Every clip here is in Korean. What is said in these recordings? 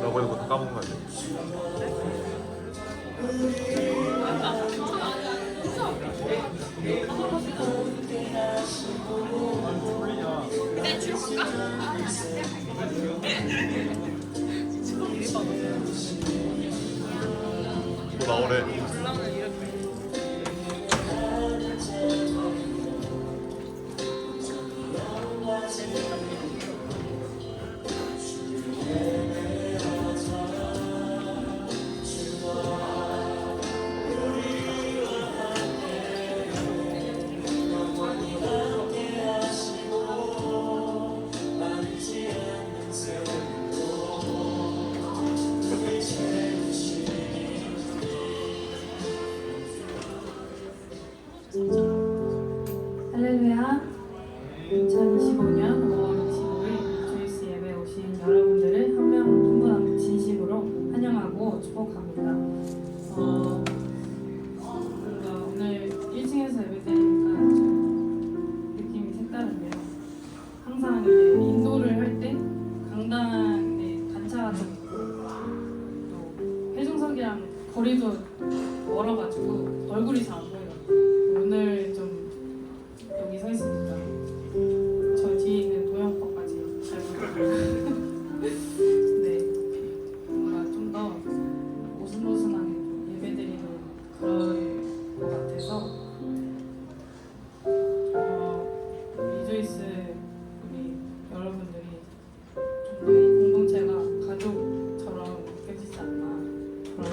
라고 해놓고 다 까먹은 거 같아. 내 줄까? 또 나오래. 할렐루야. 2025년 5월 25일 주일스 예배에 오신 여러분들을 한 명 한 분 진심으로 환영하고 축복합니다. 뭔가 오늘 1층에서 예배드리니까 좀 느낌이 색다른데요. 항상 이제 인도를 할 때 강당에 단차가 좀 있고 또 회중석이랑 거리도 멀어가지고 얼굴이 잘 안 보여요. 오늘 좀 여기 서 있으니까 저 뒤에 있는 도영 오빠까지 잘 보여요. 네, 뭔가 좀 더 오순도순하게 좀 예배드리는 그런 것 같아서 리조이스 우리 여러분들이 좀 더 이 공동체가 가족처럼 느껴지지 않나 그런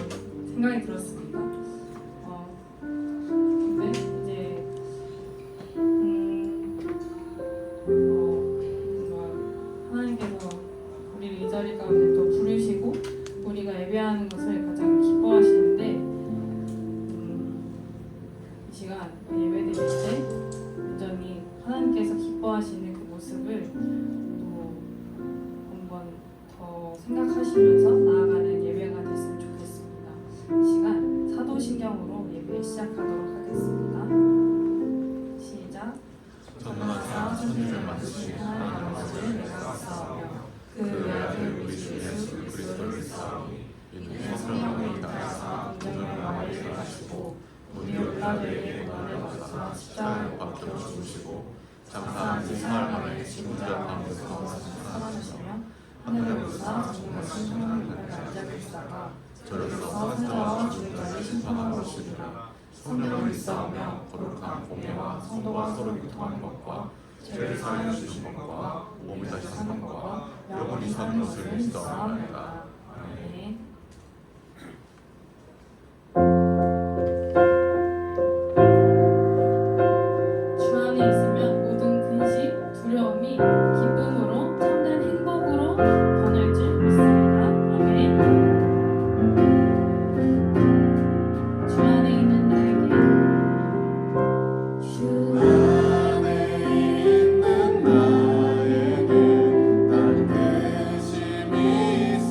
생각이 들었습니다. 근데 이제 뭔가 하나님께서 우리를 이 자리 가운데 또 부르시고 우리가 예배하는 것을 가장 기뻐하시는데 이 시간 예배드릴 때 온전히 하나님께서 기뻐하시는 그 모습을 또 한번 더 생각하시면서 나아가는 예배가 됐으면 좋겠습니다. 이 시간 사도신경으로 예배 시작하도록 하겠습니다. 시작. 전능하사 천지를 만드신 하나님 아버지를 내가 감사하며 그 외아들 우리 주 예수 그리스도를 믿사오니 이는 성령을 인하여서 공정의 마음을 하시고 우리 올라들에게 너를 받아서 십자가에 못 박혀 죽으시고 장사한 지 사흘 만에 죽은 자 가운데서 살아나시며 하늘을 우사 전능하신 성령을 앉아 계시다가 저리서 산자와 죽은 자를 심판하러 오시리라. 성령을 믿사오며 거룩한 공예와 성도가 서로 교통하는 것과 죄를 사하여 주신 것과 몸이 다시 사는 것과 영원히 사는 것을 믿사옵나이다. 아멘. 주 안에 있으면 모든 근심, 두려움이 기쁨으로 참된 행복으로 변할 줄 믿습니다. 아멘. 주 안에 있는 나에게 주 안에 있는 나에게 난 근심이 있을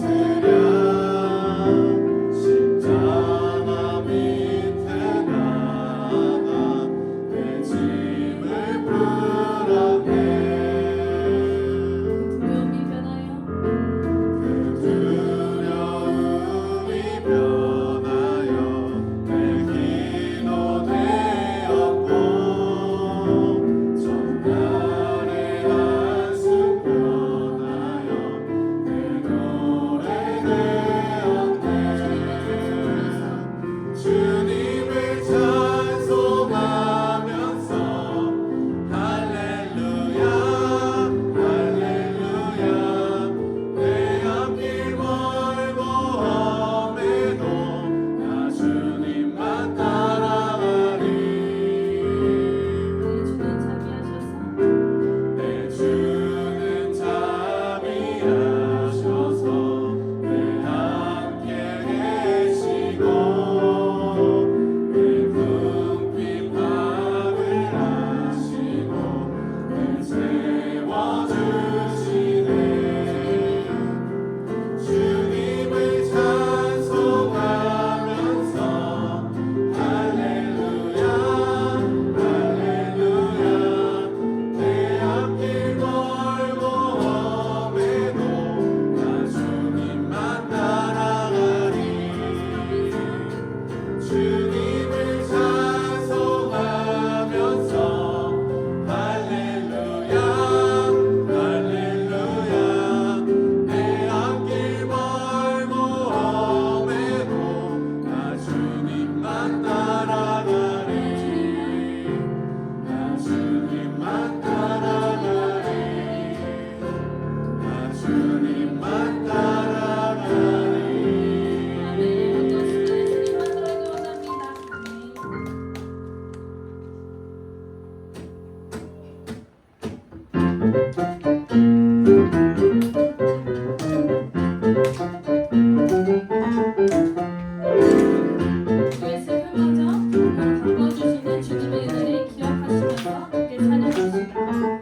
우리의 슬픔마저 한번 바꿔주시는 주님의 은혜를 기억하시면서 함께 찬양하시다.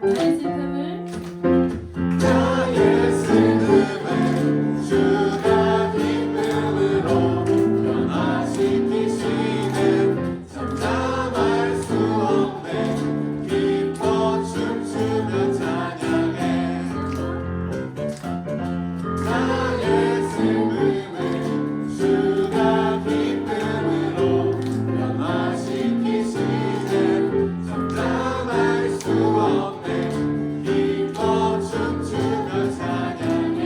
나의 슬픔을 나의 슬픔을 주가 기쁨으로 변화시키시는 참담할 수 없네. 기뻐 춤추며 찬양해. 나의 슬픔을 주가 기쁨으로 변화시키시는 참담할 수 없네. 기뻐 춤추며 찬양해.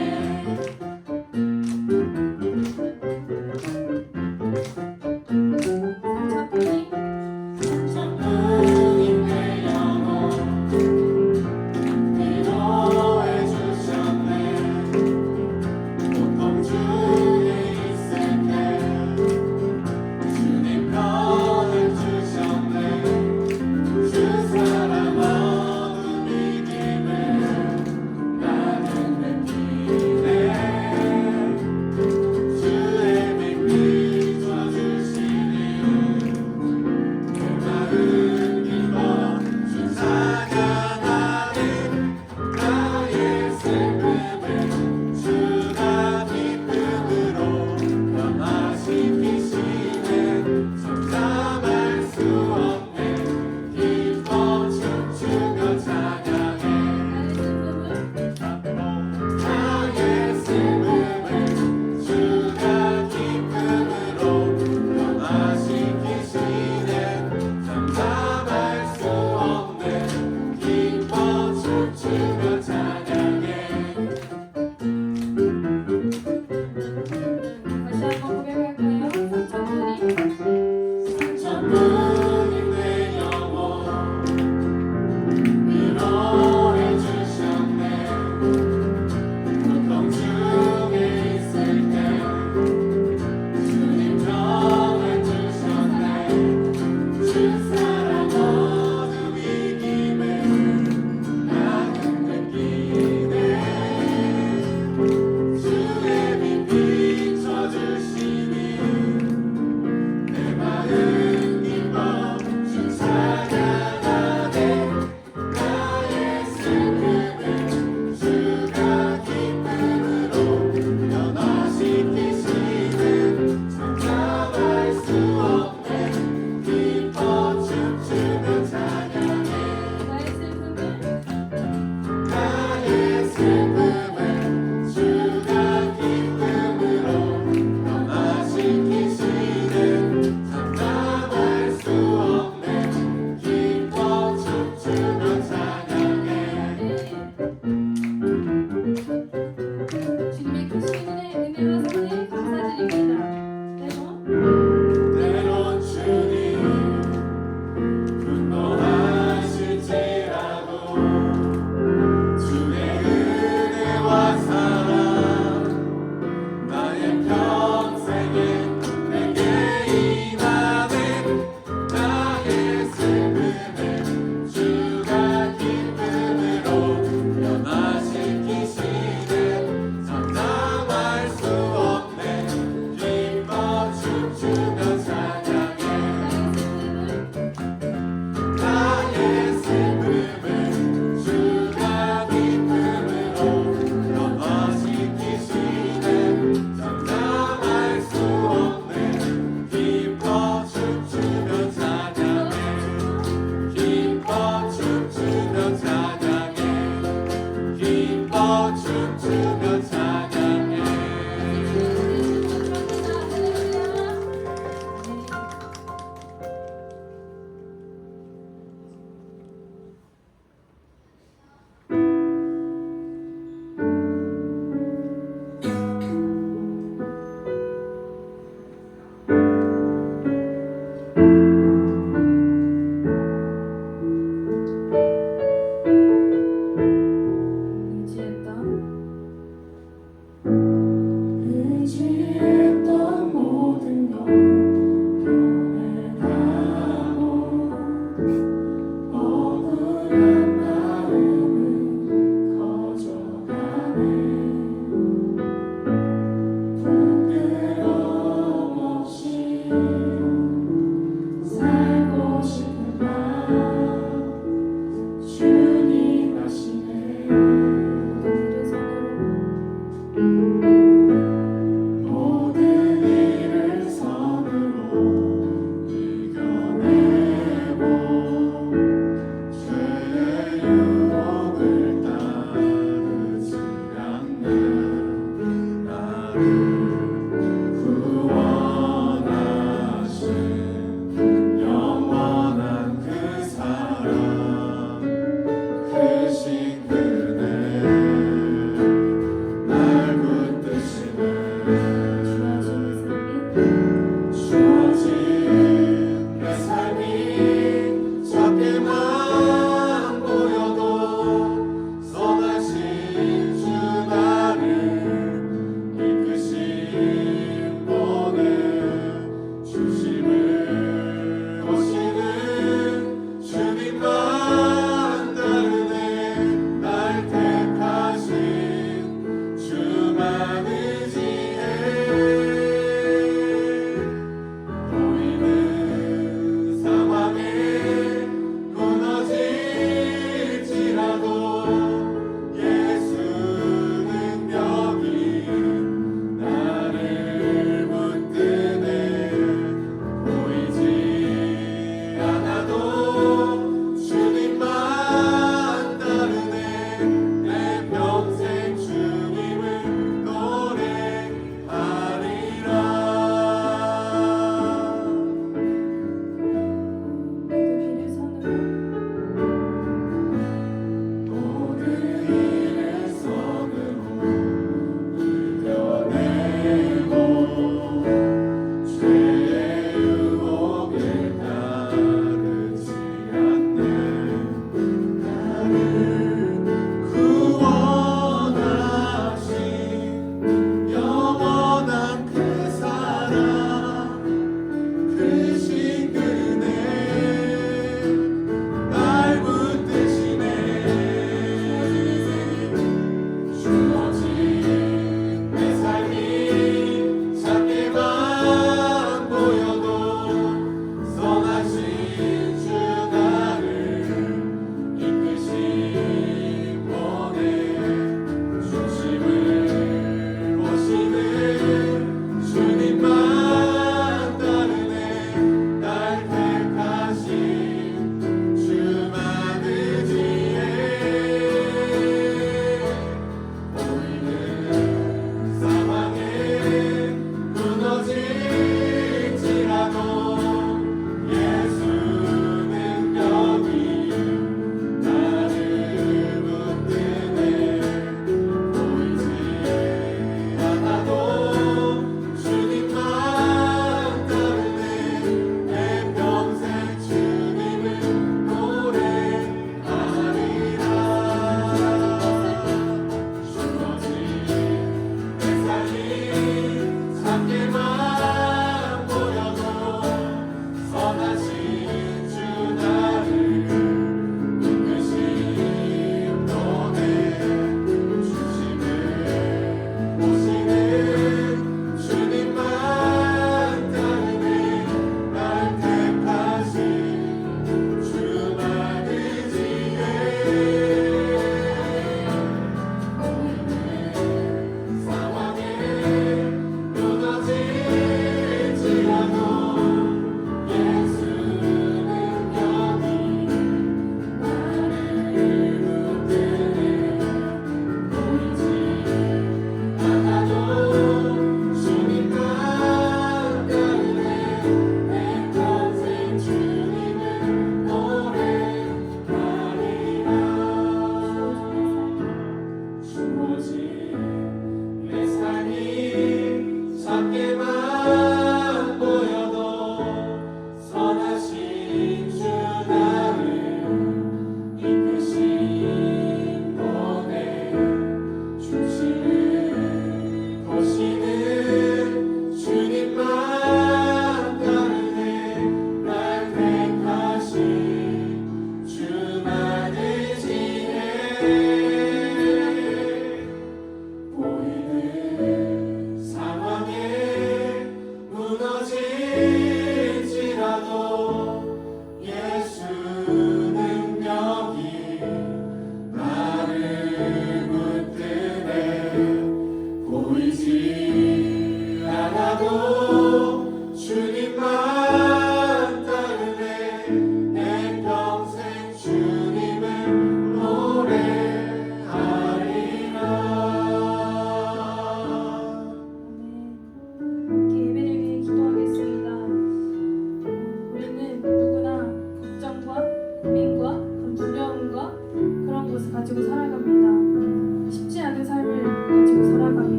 천국인 내 영혼 위로해 주셨네. 고통 중에 있을 때 주님 편을 주셨네. 주 사랑 어둠 이김을 나는 느끼네. 주의 빛 비춰주시니 내 마음 기뻐 주 찬양하리. 나의 슬픔을 주가 기쁨으로 변화시키시는 참담할 수 없네. 기뻐 춤추며 찬양해. 나의 슬픔을 주가 기쁨으로 변화시키시는 참담할 수 없네. 기뻐 춤추며 찬양해. 다시 한번 고백할까요? 천국인 내 영혼 위로해 주셨네. 고통 중에 있을 때 주님 평을 주셨네. 주 사랑 어둠 이김을 나는 느끼네. 주의 빛 비춰주시니 내 마음 기뻐 주 찬양하네. 나의 슬픔을 주가 기쁨으로 변화시키시는 참담할 수 없네. 기뻐 춤추며 찬양해. 나의 슬픔을 나의 슬픔을 주가 기쁨으로 변화시키시는 참담할 수 없네. 기뻐 춤추며 찬양해. 주님의 크신 은혜와 사랑에 감사드립니다. 때론 주님 분노하실지라도 주의 은혜와 사랑 나의 평생에 내게 임하네. 나의 슬픔을 주가 기쁨으로 변화시키시는 참담할 수 없네. 기뻐 춤추며 찬양해. 나의 슬픔을 주가 기쁨으로 변화시키시는 참담할 수 없네. 기뻐 춤추며 찬양해. 기뻐 춤추며 찬양해. 기뻐 춤추며 찬양해. 의지했던 모든 것 변해가고 억울한 마음은 커져가네.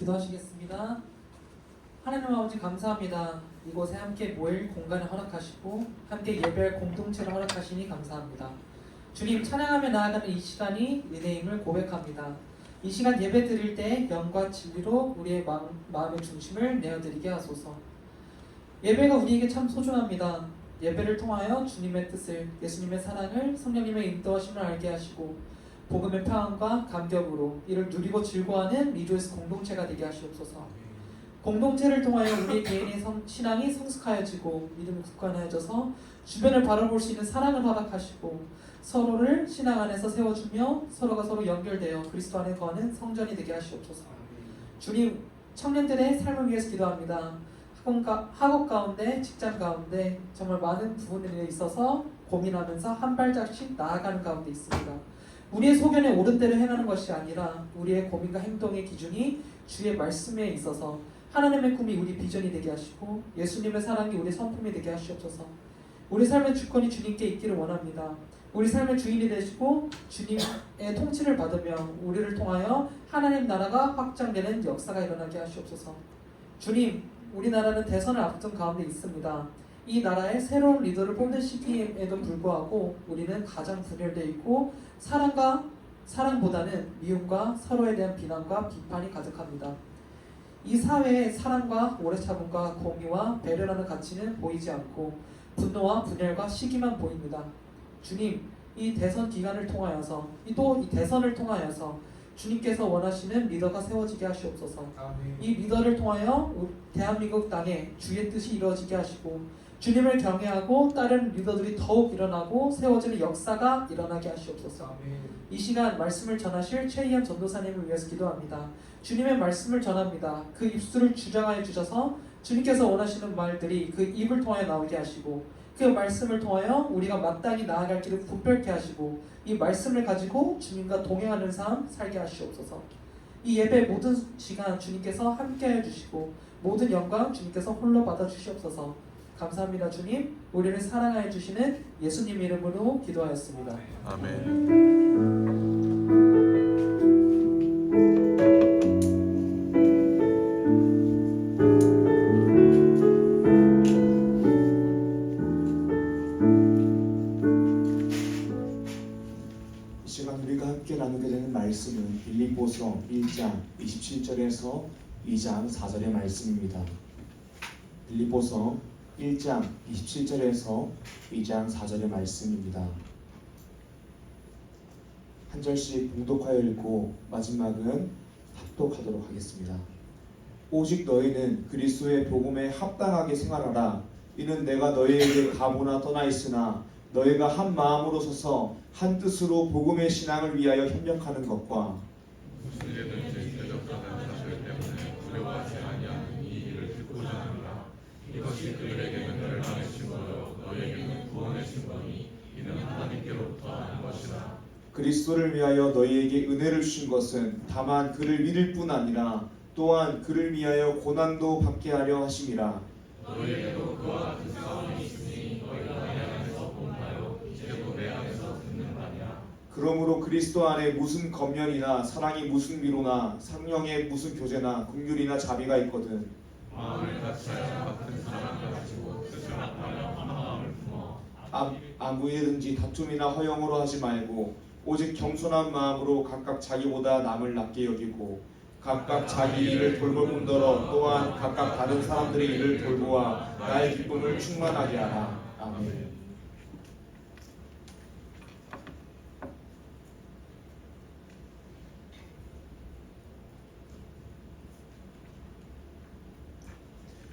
기도하시겠습니다. 하나님 아버지 감사합니다. 이곳에 함께 모일 공간을 허락하시고 함께 예배할 공동체를 허락하시니 감사합니다. 주님 찬양하며 나아가는 이 시간이 은혜임을 고백합니다. 이 시간 예배 드릴 때 영과 진리로 우리의 마음의 중심을 내어드리게 하소서. 예배가 우리에게 참 소중합니다. 예배를 통하여 주님의 뜻을, 예수님의 사랑을, 성령님의 인도하심을 알게 하시고 복음의 평안과 감격으로 이를 누리고 즐거워하는 리조이스 공동체가 되게 하시옵소서. 공동체를 통하여 우리 개인의 신앙이 성숙하여지고 믿음이 굳건해져서 주변을 바라볼 수 있는 사랑을 허락하시고 서로를 신앙 안에서 세워주며 서로가 서로 연결되어 그리스도 안에 거하는 성전이 되게 하시옵소서. 주님, 청년들의 삶을 위해서 기도합니다. 학업 가운데, 직장 가운데 정말 많은 부분에 있어서 고민하면서 한 발짝씩 나아가는 가운데 있습니다. 우리의 소견에 옳은 대로 행하는 것이 아니라 우리의 고민과 행동의 기준이 주의 말씀에 있어서 하나님의 꿈이 우리 비전이 되게 하시고 예수님의 사랑이 우리 성품이 되게 하시옵소서. 우리 삶의 주권이 주님께 있기를 원합니다. 우리 삶의 주인이 되시고 주님의 통치를 받으며 우리를 통하여 하나님 나라가 확장되는 역사가 일어나게 하시옵소서. 주님, 우리나라는 대선을 앞둔 가운데 있습니다. 이 나라에 새로운 리더를 뽑는 시기에도 불구하고 우리는 가장 분열되어 있고 사랑보다는 미움과 서로에 대한 비난과 비판이 가득합니다. 이 사회에 사랑과 오래 참음과 공의와 배려라는 가치는 보이지 않고 분노와 분열과 시기만 보입니다. 주님, 이 대선 기간을 통하여서 또 이 대선을 통하여서 주님께서 원하시는 리더가 세워지게 하시옵소서. 이 리더를 통하여 대한민국 땅에 주의 뜻이 이루어지게 하시고 주님을 경외하고 따르는 리더들이 더욱 일어나고 세워지는 역사가 일어나게 하시옵소서. 이 시간 말씀을 전하실 최희연 전도사님을 위해서 기도합니다. 주님의 말씀을 전합니다. 그 입술을 주장하여 주셔서 주님께서 원하시는 말들이 그 입을 통하여 나오게 하시고 그 말씀을 통하여 우리가 마땅히 나아갈 길을 분별케 하시고 이 말씀을 가지고 주님과 동행하는 삶 살게 하시옵소서. 이 예배 모든 시간 주님께서 함께해 주시고 모든 영광 주님께서 홀로 받아 주시옵소서. 감사합니다. 주님, 우리를 사랑하여 주시는 예수님 이름으로 기도하였습니다. 아멘. 이 시간 우리가 함께 나누게 되는 말씀은 빌립보서 1장 27절에서 2장 4절의 말씀입니다. 빌립보서 1장 27절에서 2장 4절의 말씀입니다. 한 절씩 봉독하여 읽고 마지막은 합독하도록 하겠습니다. 오직 너희는 그리스도의 복음에 합당하게 생활하라. 이는 내가 너희에게 가보나 떠나 있으나 너희가 한 마음으로 서서 한 뜻으로 복음의 신앙을 위하여 협력하는 것과 무슨 일든지 대적하는 사실 때문에 두려워하지 아니하는 이 일을 듣고자 하노라. 이것이 그들에게는 멸망의 증거요 너희에게는 구원의 증거니 이는 하나님께로부터 하는 것이라. 그리스도를 위하여 너희에게 은혜를 주신 것은 다만 그를 믿을 뿐 아니라 또한 그를 위하여 고난도 받게 하려 하심이라. 너희에게도 그와 같은 싸움이 있으니 너희가 내 안에서 본 바요 이제도 내 안에서 듣는 바니라. 그러므로 그리스도 안에 무슨 검연이나 사랑이 무슨 위로나 성령의 무슨 교제나 긍휼이나 자비가 있거든. 마음을 같이하여 같은 사랑을 가지고 뜻을 합하여 한 마음을 품어 아무 일든지 다툼이나 허영으로 하지 말고 오직 겸손한 마음으로 각각 자기보다 남을 낮게 여기고 각각 자기 일을 돌볼 뿐더러 또한 각각 다른 사람들의 일을 돌보아 나의 기쁨을 충만하게 하라. 아멘.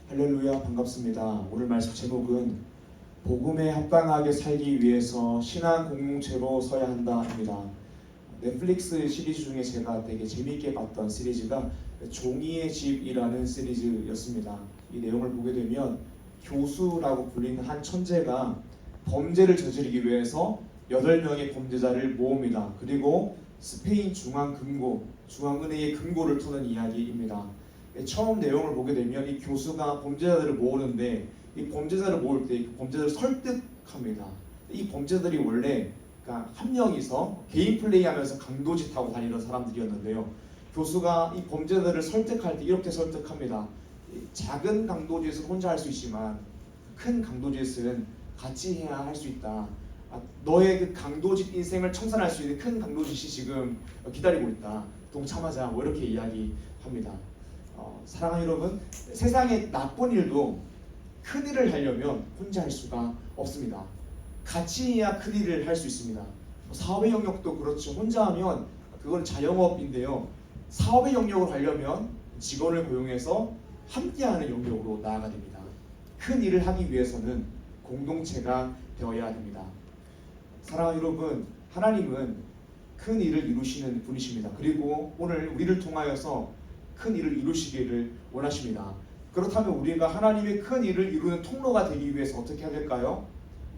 할렐루야, 반갑습니다. 오늘 말씀 제목은 복음에 합당하게 살기 위해서 신앙 공동체로 서야 한다입니다. 넷플릭스 시리즈 중에 제가 되게 재미있게 봤던 시리즈가 종이의 집이라는 시리즈였습니다. 이 내용을 보게 되면 교수라고 불리는 한 천재가 범죄를 저지르기 위해서 8명의 범죄자를 모읍니다. 그리고 스페인 중앙은행의 금고를 터는 이야기입니다. 처음 내용을 보게 되면 이 교수가 범죄자들을 모으는데 이 범죄자를 모을 때 범죄자를 설득합니다. 이 범죄자들이 원래 한 명이서 개인 플레이하면서 강도짓하고 다니는 사람들이었는데요. 교수가 이 범죄자들을 설득할 때 이렇게 설득합니다. 이 작은 강도짓은 혼자 할 수 있지만 큰 강도짓은 같이 해야 할 수 있다. 너의 그 강도짓 인생을 청산할 수 있는 큰 강도짓이 지금 기다리고 있다. 동참하자. 뭐 이렇게 이야기합니다. 사랑하는 여러분, 세상의 나쁜 일도 큰 일을 하려면 혼자 할 수가 없습니다. 같이 해야 큰 일을 할 수 있습니다. 사업의 영역도 그렇죠. 혼자 하면 그건 자영업인데요. 사업의 영역을 하려면 직원을 고용해서 함께하는 영역으로 나아가야 됩니다. 큰 일을 하기 위해서는 공동체가 되어야 됩니다. 사랑하는 여러분, 하나님은 큰 일을 이루시는 분이십니다. 그리고 오늘 우리를 통하여서 큰 일을 이루시기를 원하십니다. 그렇다면 우리가 하나님의 큰 일을 이루는 통로가 되기 위해서 어떻게 해야 될까요?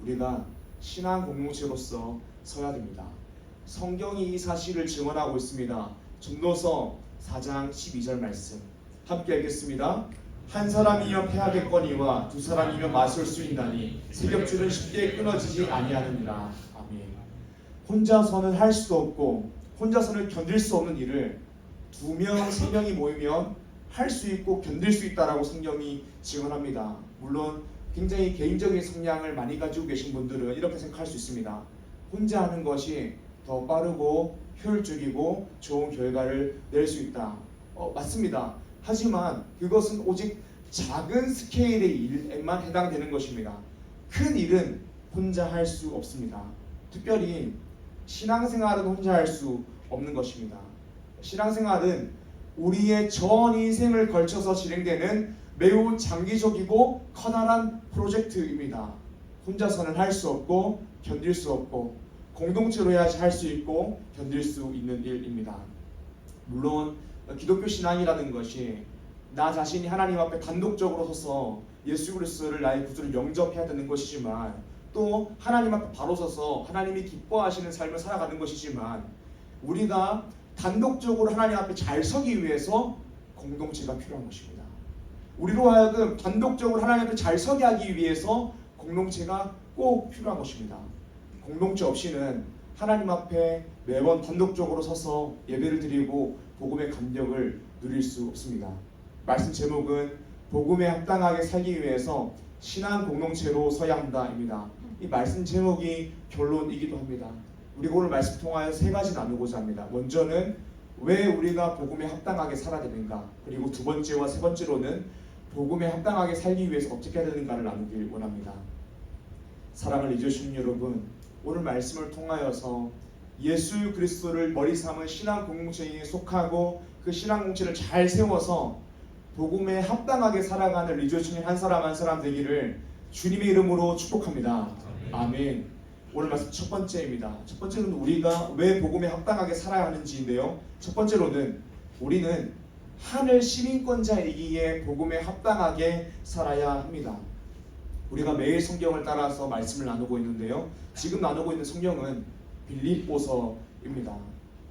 우리가 신앙 공동체로서 서야 됩니다. 성경이 이 사실을 증언하고 있습니다. 전도서 4장 12절 말씀 함께 읽겠습니다. 한 사람이면 패하겠거니와 두 사람이면 맞설 수 있나니 세격줄은 쉽게 끊어지지 아니하느니라. 아멘. 혼자서는 할 수도 없고 혼자서는 견딜 수 없는 일을 2명, 3명이 모이면 할 수 있고 견딜 수 있다라고 성경이 증언합니다. 물론 굉장히 개인적인 성향을 많이 가지고 계신 분들은 이렇게 생각할 수 있습니다. 혼자 하는 것이 더 빠르고 효율적이고 좋은 결과를 낼 수 있다. 맞습니다. 하지만 그것은 오직 작은 스케일의 일에만 해당되는 것입니다. 큰 일은 혼자 할 수 없습니다. 특별히 신앙생활은 혼자 할 수 없는 것입니다. 신앙생활은 우리의 전 인생을 걸쳐서 진행되는 매우 장기적이고 커다란 프로젝트입니다. 혼자서는 할 수 없고 견딜 수 없고 공동체로 해야지 할 수 있고 견딜 수 있는 일입니다. 물론 기독교 신앙이라는 것이 나 자신이 하나님 앞에 단독적으로 서서 예수 그리스도를 나의 구주를 영접해야 되는 것이지만 또 하나님 앞에 바로 서서 하나님이 기뻐하시는 삶을 살아가는 것이지만 우리가 단독적으로 하나님 앞에 잘 서기 위해서 공동체가 필요한 것입니다. 우리로 하여금 단독적으로 하나님 앞에 잘 서게 하기 위해서 공동체가 꼭 필요한 것입니다. 공동체 없이는 하나님 앞에 매번 단독적으로 서서 예배를 드리고 복음의 감격을 누릴 수 없습니다. 말씀 제목은 복음에 합당하게 살기 위해서 신앙 공동체로 서야 한다입니다. 이 말씀 제목이 결론이기도 합니다. 우리가 오늘 말씀 통하여 3가지 나누고자 합니다. 먼저는 왜 우리가 복음에 합당하게 살아야 되는가, 그리고 2번째와 3번째로는 복음에 합당하게 살기 위해서 어떻게 해야 되는가를 나누길 원합니다. 사랑을 잊으시는 여러분, 오늘 말씀을 통하여서 예수 그리스도를 머리 삼은 신앙 공동체에 속하고 그 신앙 공동체를 잘 세워서 복음에 합당하게 살아가는 리조칭의 한 사람 한 사람 되기를 주님의 이름으로 축복합니다. 아멘. 오늘 말씀 첫 번째입니다. 첫 번째는 우리가 왜 복음에 합당하게 살아야 하는지인데요. 첫 번째로는 우리는 하늘 시민권자이기에 복음에 합당하게 살아야 합니다. 우리가 매일 성경을 따라서 말씀을 나누고 있는데요. 지금 나누고 있는 성경은 빌립보서입니다.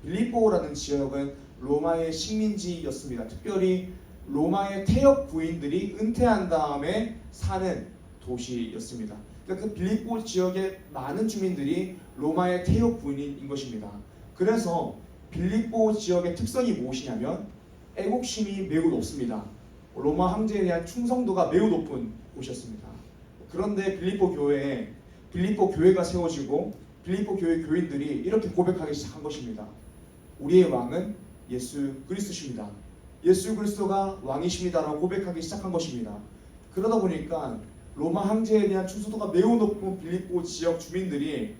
빌립보라는 지역은 로마의 식민지였습니다. 특별히 로마의 태역 부인들이 은퇴한 다음에 사는 도시였습니다. 그러니까 그 빌립보 지역의 많은 주민들이 로마의 태역 부인인 것입니다. 그래서 빌립보 지역의 특성이 무엇이냐면 애국심이 매우 높습니다. 로마 황제에 대한 충성도가 매우 높은 곳이었습니다. 그런데 빌립보 교회가 세워지고 빌립보 교회 교인들이 이렇게 고백하기 시작한 것입니다. 우리의 왕은 예수 그리스도십니다. 예수 그리스도가 왕이십니다라고 고백하기 시작한 것입니다. 그러다 보니까 로마 황제에 대한 충성도가 매우 높은 빌립보 지역 주민들이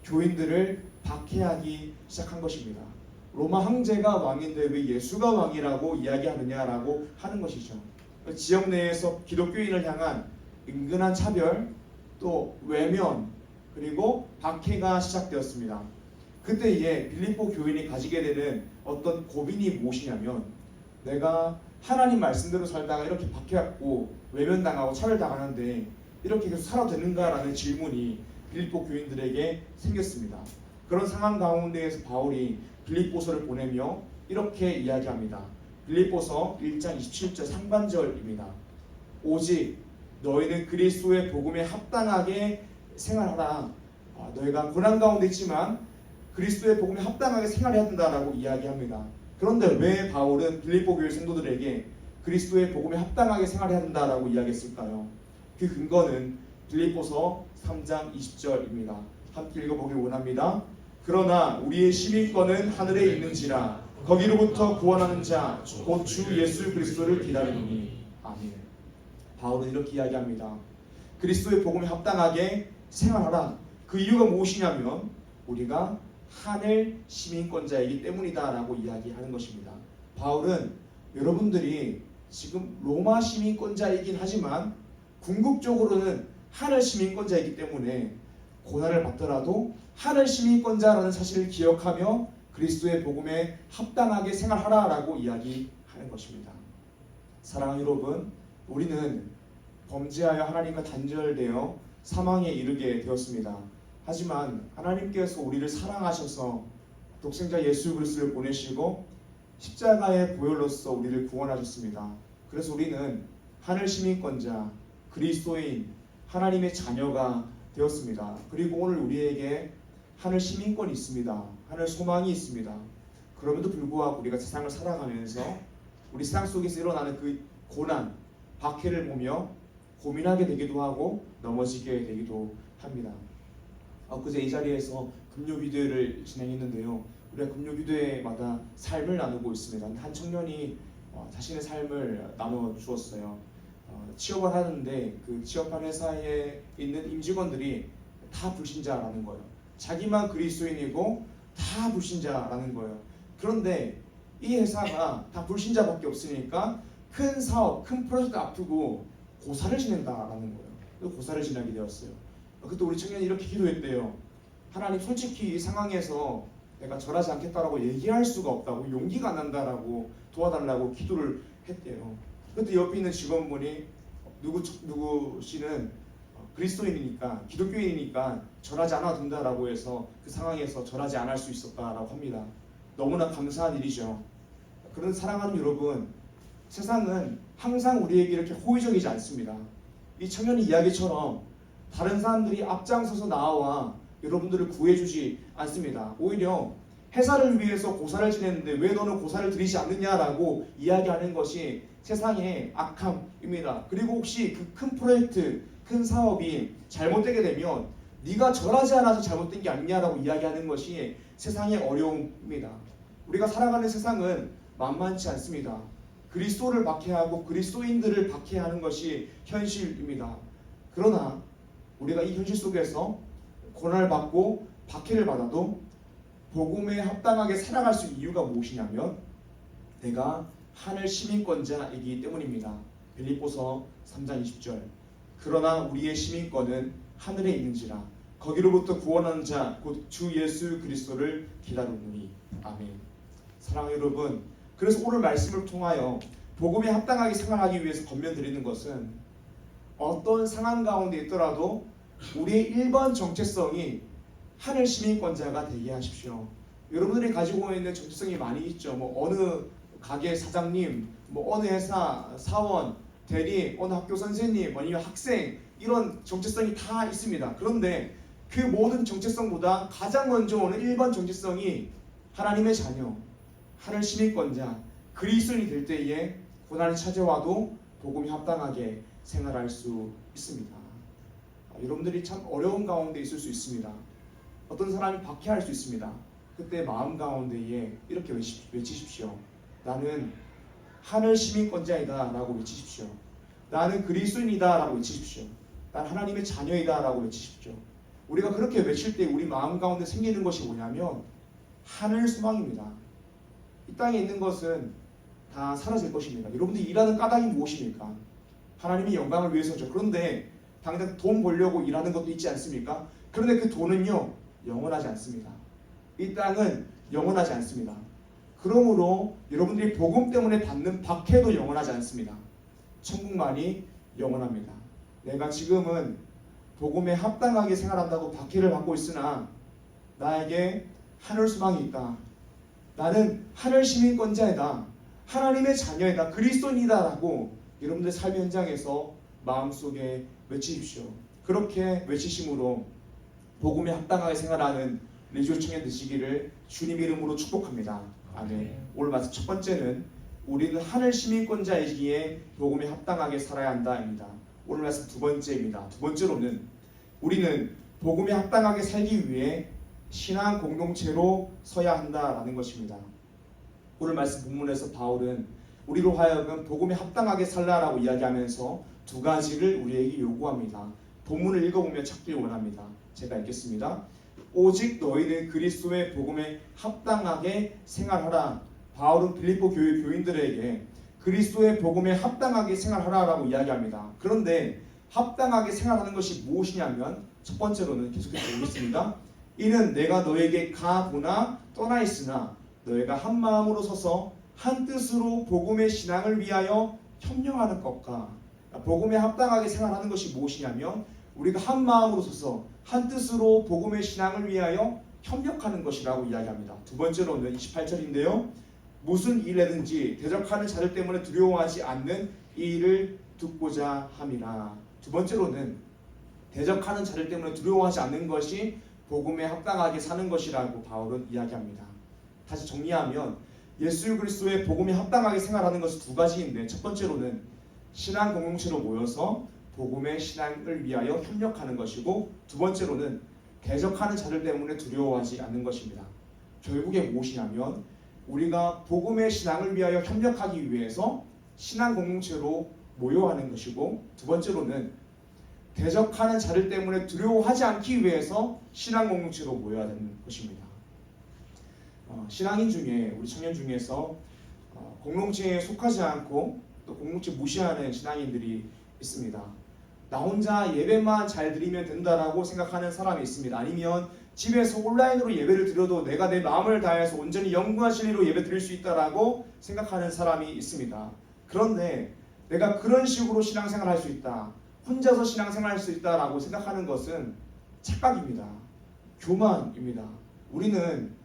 교인들을 박해하기 시작한 것입니다. 로마 황제가 왕인데 왜 예수가 왕이라고 이야기하느냐라고 하는 것이죠. 지역 내에서 기독교인을 향한 은근한 차별, 또 외면, 그리고 박해가 시작되었습니다. 그때에 빌립보 교인이 가지게 되는 어떤 고민이 무엇이냐면, 내가 하나님 말씀대로 살다가 이렇게 박해받고 외면당하고 차별당하는데 이렇게 계속 살아도 되는가라는 질문이 빌립보 교인들에게 생겼습니다. 그런 상황 가운데에서 바울이 빌립보서를 보내며 이렇게 이야기합니다. 빌립보서 1장 27절 상반절입니다. 오직 너희는 그리스도의 복음에 합당하게 생활하라. 너희가 고난 가운데 있지만 그리스도의 복음에 합당하게 생활해야 된다라고 이야기합니다. 그런데 왜 바울은 빌립보 교회 성도들에게 그리스도의 복음에 합당하게 생활해야 된다라고 이야기했을까요? 그 근거는 빌립보서 3장 20절입니다. 함께 읽어보길 원합니다. 그러나 우리의 시민권은 하늘에 있는지라 거기로부터 구원하는 자 곧 주 예수 그리스도를 기다리노니. 아멘. 바울은 이렇게 이야기합니다. 그리스도의 복음에 합당하게 생활하라. 그 이유가 무엇이냐면 우리가 하늘 시민권자이기 때문이다 라고 이야기하는 것입니다. 바울은 여러분들이 지금 로마 시민권자이긴 하지만 궁극적으로는 하늘 시민권자이기 때문에 고난을 받더라도 하늘 시민권자라는 사실을 기억하며 그리스도의 복음에 합당하게 생활하라 라고 이야기하는 것입니다. 사랑하는 여러분, 우리는 범죄하여 하나님과 단절되어 사망에 이르게 되었습니다. 하지만 하나님께서 우리를 사랑하셔서 독생자 예수 그리스도를 보내시고 십자가의 보혈로서 우리를 구원하셨습니다. 그래서 우리는 하늘 시민권자, 그리스도인, 하나님의 자녀가 되었습니다. 그리고 오늘 우리에게 하늘 시민권이 있습니다. 하늘 소망이 있습니다. 그럼에도 불구하고 우리가 세상을 살아가면서 우리 세상 속에서 일어나는 그 고난, 박해를 보며 고민하게 되기도 하고 넘어지게 되기도 합니다. 그제 이 자리에서 금요기도회를 진행했는데요. 우리가 금요기도회마다 삶을 나누고 있습니다. 한 청년이 자신의 삶을 나눠 주었어요. 취업을 하는데 그 취업한 회사에 있는 임직원들이 다 불신자라는 거예요. 자기만 그리스도인이고 다 불신자라는 거예요. 그런데 이 회사가 다 불신자밖에 없으니까 큰 사업, 큰 프로젝트 앞두고 고사를 지낸다라는 거예요. 그래서 고사를 지내게 되었어요. 그때 우리 청년이 이렇게 기도했대요. 하나님, 솔직히 이 상황에서 내가 절하지 않겠다라고 얘기할 수가 없다고, 용기가 안 난다라고 도와달라고 기도를 했대요. 그때 옆에 있는 직원분이 누구 씨는 그리스도인이니까, 기독교인이니까 절하지 않아도 된다라고 해서 그 상황에서 절하지 않을 수 있었다라고 합니다. 너무나 감사한 일이죠. 그런 사랑하는 여러분, 세상은 항상 우리에게 이렇게 호의적이지 않습니다. 이 청년의 이야기처럼 다른 사람들이 앞장서서 나와 여러분들을 구해주지 않습니다. 오히려 회사를 위해서 고사를 지냈는데 왜 너는 고사를 드리지 않느냐라고 이야기하는 것이 세상의 악함입니다. 그리고 혹시 그 큰 프로젝트, 큰 사업이 잘못되게 되면 네가 절하지 않아서 잘못된 게 아니냐라고 이야기하는 것이 세상의 어려움입니다. 우리가 살아가는 세상은 만만치 않습니다. 그리스도를 박해하고 그리스도인들을 박해하는 것이 현실입니다. 그러나 우리가 이 현실 속에서 고난을 받고 박해를 받아도 복음에 합당하게 살아갈 수 있는 이유가 무엇이냐면 내가 하늘 시민권자이기 때문입니다. 빌립보서 3장 20절. 그러나 우리의 시민권은 하늘에 있는지라 거기로부터 구원하는 자 곧 주 예수 그리스도를 기다리노니. 아멘. 사랑하는 여러분, 그래서 오늘 말씀을 통하여 복음에 합당하게 생활하기 위해서 권면드리는 것은 어떤 상황 가운데 있더라도 우리의 1번 정체성이 하늘 시민권자가 되게 하십시오. 여러분들이 가지고 있는 정체성이 많이 있죠. 어느 가게 사장님, 어느 회사 사원, 대리, 어느 학교 선생님, 아니면 학생, 이런 정체성이 다 있습니다. 그런데 그 모든 정체성보다 가장 먼저 오는 1번 정체성이 하나님의 자녀, 하늘 시민권자, 그리스도인이 될 때에 고난이 찾아와도 복음이 합당하게 생활할 수 있습니다. 여러분들이 참 어려운 가운데 있을 수 있습니다. 어떤 사람이 박해할 수 있습니다. 그때 마음 가운데에 이렇게 외치십시오. 나는 하늘 시민권자이다 라고 외치십시오. 나는 그리스도인이다 라고 외치십시오. 난 하나님의 자녀이다 라고 외치십시오. 우리가 그렇게 외칠 때 우리 마음 가운데 생기는 것이 뭐냐면 하늘 소망입니다. 이 땅에 있는 것은 다 사라질 것입니다. 여러분들이 일하는 까닭이 무엇입니까? 하나님의 영광을 위해서죠. 그런데 당장 돈 벌려고 일하는 것도 있지 않습니까? 그런데 그 돈은요 영원하지 않습니다. 이 땅은 영원하지 않습니다. 그러므로 여러분들이 복음 때문에 받는 박해도 영원하지 않습니다. 천국만이 영원합니다. 내가 지금은 복음에 합당하게 생활한다고 박해를 받고 있으나 나에게 하늘 소망이 있다. 나는 하늘 시민권자이다. 하나님의 자녀이다. 그리스도인이다 라고 여러분들 삶의 현장에서 마음속에 외치십시오. 그렇게 외치심으로 복음에 합당하게 생활하는 리조 청년 되시기를 주님 이름으로 축복합니다. 아멘. 오늘 말씀 첫 번째는 우리는 하늘 시민권자이기에 복음에 합당하게 살아야 한다입니다. 오늘 말씀 두 번째입니다. 두 번째로는 우리는 복음에 합당하게 살기 위해 신앙 공동체로 서야 한다라는 것입니다. 오늘 말씀 본문에서 바울은 우리로 하여금 복음에 합당하게 살라라고 이야기하면서 두 가지를 우리에게 요구합니다. 본문을 읽어보며 찾길 원합니다. 제가 읽겠습니다. 오직 너희는 그리스도의 복음에 합당하게 생활하라. 바울은 빌립보 교회 교인들에게 그리스도의 복음에 합당하게 생활하라라고 이야기합니다. 그런데 합당하게 생활하는 것이 무엇이냐면 첫 번째로는 계속해서 보겠습니다. 이는 내가 너에게 가보나 떠나 있으나 너희가 한 마음으로 서서 한 뜻으로 복음의 신앙을 위하여 협력하는 것과 복음에 합당하게 생활하는 것이 무엇이냐면 우리가 한 마음으로 서서 한 뜻으로 복음의 신앙을 위하여 협력하는 것이라고 이야기합니다. 두 번째로는 28절인데요. 무슨 일이든지 대적하는 자들 때문에 두려워하지 않는 이 일을 듣고자 함이라. 두 번째로는 대적하는 자들 때문에 두려워하지 않는 것이 복음에 합당하게 사는 것이라고 바울은 이야기합니다. 다시 정리하면 예수 그리스도의 복음에 합당하게 생활하는 것이 두 가지인데 첫 번째로는 신앙 공동체로 모여서 복음의 신앙을 위하여 협력하는 것이고 두 번째로는 대적하는 자들 때문에 두려워하지 않는 것입니다. 결국에 무엇이냐면 우리가 복음의 신앙을 위하여 협력하기 위해서 신앙 공동체로 모여야 하는 것이고 두 번째로는 대적하는 자들 때문에 두려워하지 않기 위해서 신앙 공동체로 모여야 되는 것입니다. 신앙인 중에 우리 청년 중에서 공동체에 속하지 않고 또 공동체 무시하는 신앙인들이 있습니다. 나 혼자 예배만 잘 드리면 된다라고 생각하는 사람이 있습니다. 아니면 집에서 온라인으로 예배를 드려도 내가 내 마음을 다해서 온전히 영과 진리로 예배 드릴 수 있다라고 생각하는 사람이 있습니다. 그런데 내가 그런 식으로 신앙생활할 수 있다, 혼자서 신앙생활할 수 있다라고 생각하는 것은 착각입니다. 교만입니다. 우리는